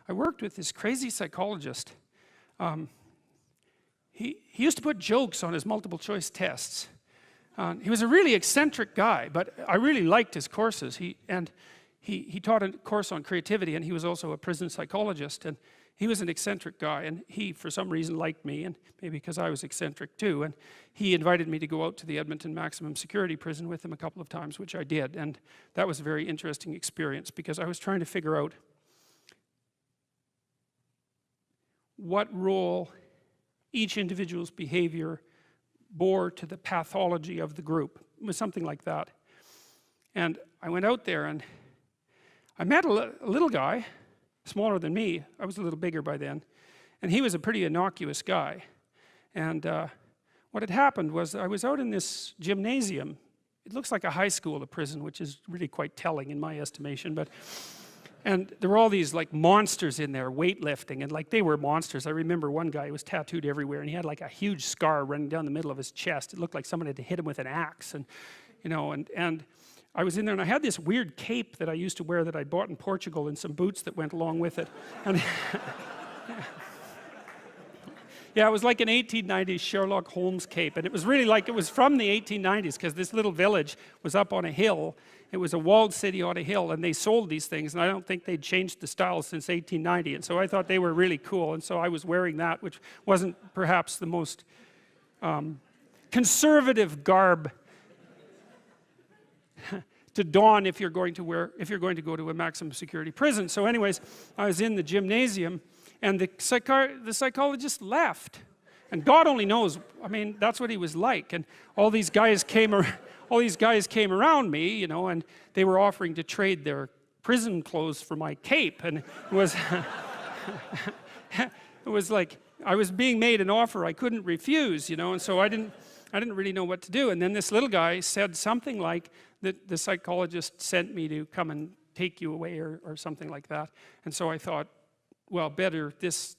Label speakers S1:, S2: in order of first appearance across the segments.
S1: I worked with this crazy psychologist. He used to put jokes on his multiple choice tests. He was a really eccentric guy, but I really liked his courses. He taught a course on creativity, and he was also a prison psychologist, and he was an eccentric guy, and he for some reason liked me, and maybe because I was eccentric too, and he invited me to go out to the Edmonton maximum security prison with him a couple of times, which I did, and that was a very interesting experience because I was trying to figure out what role each individual's behavior bore to the pathology of the group. It was something like that. And I went out there and I met a little guy, smaller than me. I was a little bigger by then. And he was a pretty innocuous guy. And what had happened was I was out in this gymnasium. It looks like a high school, a prison, which is really quite telling in my estimation. And there were all these like monsters in there weightlifting, and like they were monsters. I remember one guy was tattooed everywhere, and he had like a huge scar running down the middle of his chest. It looked like someone had hit him with an axe, and you know, and I was in there, and I had this weird cape that I used to wear that I bought in Portugal, and some boots that went along with it. And yeah, it was like an 1890s Sherlock Holmes cape, and it was really like it was from the 1890s because this little village was up on a hill. It was a walled city on a hill, and they sold these things, and I don't think they'd changed the style since 1890, and so I thought they were really cool, and so I was wearing that, which wasn't perhaps the most conservative garb to don if you're going to go to a maximum security prison. So anyways, I was in the gymnasium, and the psychologist left, and God only knows. I mean, that's what he was like. And all these guys came around me, you know, and they were offering to trade their prison clothes for my cape, and it was it was like I was being made an offer I couldn't refuse, you know, and so I didn't really know what to do. And then this little guy said something like that the psychologist sent me to come and take you away, or something like that. And so I thought, well, better this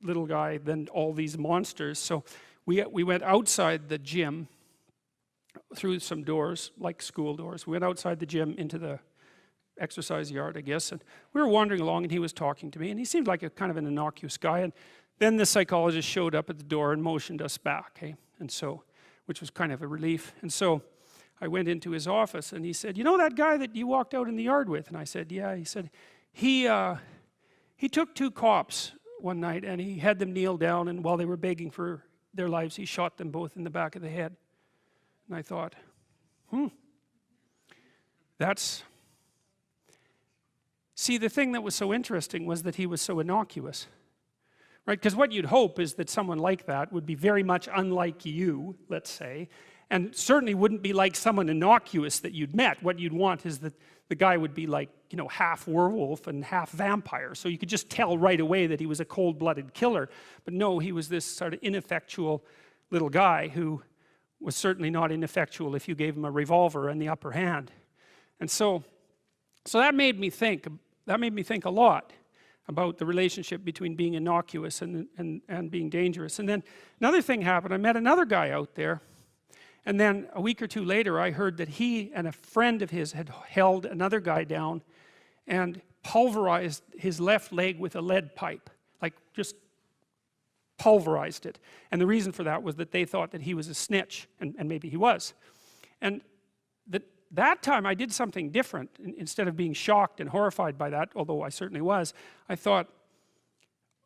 S1: little guy than all these monsters. So we went outside the gym through some doors, like school doors. We went outside the gym into the exercise yard, I guess, and we were wandering along, and he was talking to me, and he seemed like a kind of an innocuous guy. And then the psychologist showed up at the door and motioned us back, hey? And so, which was kind of a relief. And so I went into his office, and he said, you know that guy that you walked out in the yard with? And I said, yeah. He said, he took 2 cops one night, and he had them kneel down, and while they were begging for their lives, he shot them both in the back of the head. And I thought, see, the thing that was so interesting was that he was so innocuous, right? Because what you'd hope is that someone like that would be very much unlike you, let's say, and certainly wouldn't be like someone innocuous that you'd met. What you'd want is that the guy would be like, you know, half werewolf and half vampire, so you could just tell right away that he was a cold-blooded killer. But no, he was this sort of ineffectual little guy who was certainly not ineffectual if you gave him a revolver and the upper hand. And so that made me think a lot about the relationship between being innocuous and being dangerous. And then another thing happened. I met another guy out there, and then a week or two later I heard that he and a friend of his had held another guy down and pulverized his left leg with a lead pipe, like just pulverized it. And the reason for that was that they thought that he was a snitch, and maybe he was. And that time I did something different. Instead of being shocked and horrified by that, although I certainly was, I thought,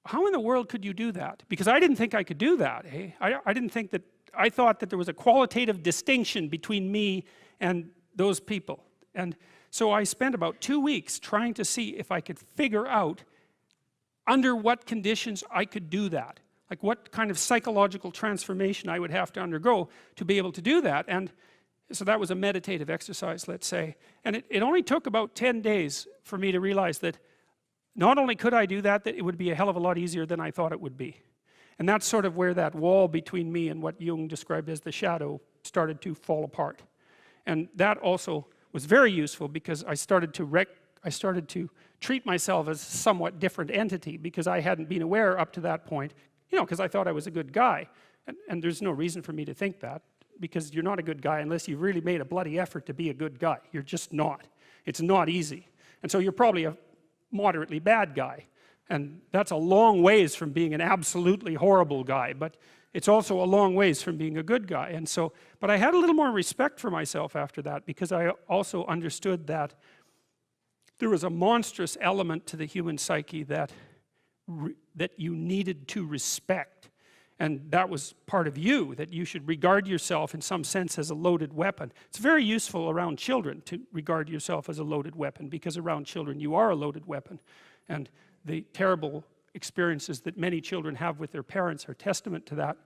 S1: how in the world could you do that? Because I didn't think I could do that, eh? I thought that there was a qualitative distinction between me and those people. And so I spent about 2 weeks trying to see if I could figure out under what conditions I could do that. Like what kind of psychological transformation I would have to undergo to be able to do that. And so that was a meditative exercise, let's say. And it only took about 10 days for me to realize that not only could I do that, that it would be a hell of a lot easier than I thought it would be. And that's sort of where that wall between me and what Jung described as the shadow started to fall apart. And that also was very useful because I started to treat myself as a somewhat different entity because I hadn't been aware up to that point, you know, because I thought I was a good guy. And there's no reason for me to think that, because you're not a good guy unless you've really made a bloody effort to be a good guy. You're just not. It's not easy. And so you're probably a moderately bad guy. And that's a long ways from being an absolutely horrible guy, but it's also a long ways from being a good guy. And so, but I had a little more respect for myself after that, because I also understood that there was a monstrous element to the human psyche that you needed to respect. And that was part of you, that you should regard yourself in some sense as a loaded weapon. It's very useful around children to regard yourself as a loaded weapon, because around children you are a loaded weapon. And the terrible experiences that many children have with their parents are testament to that.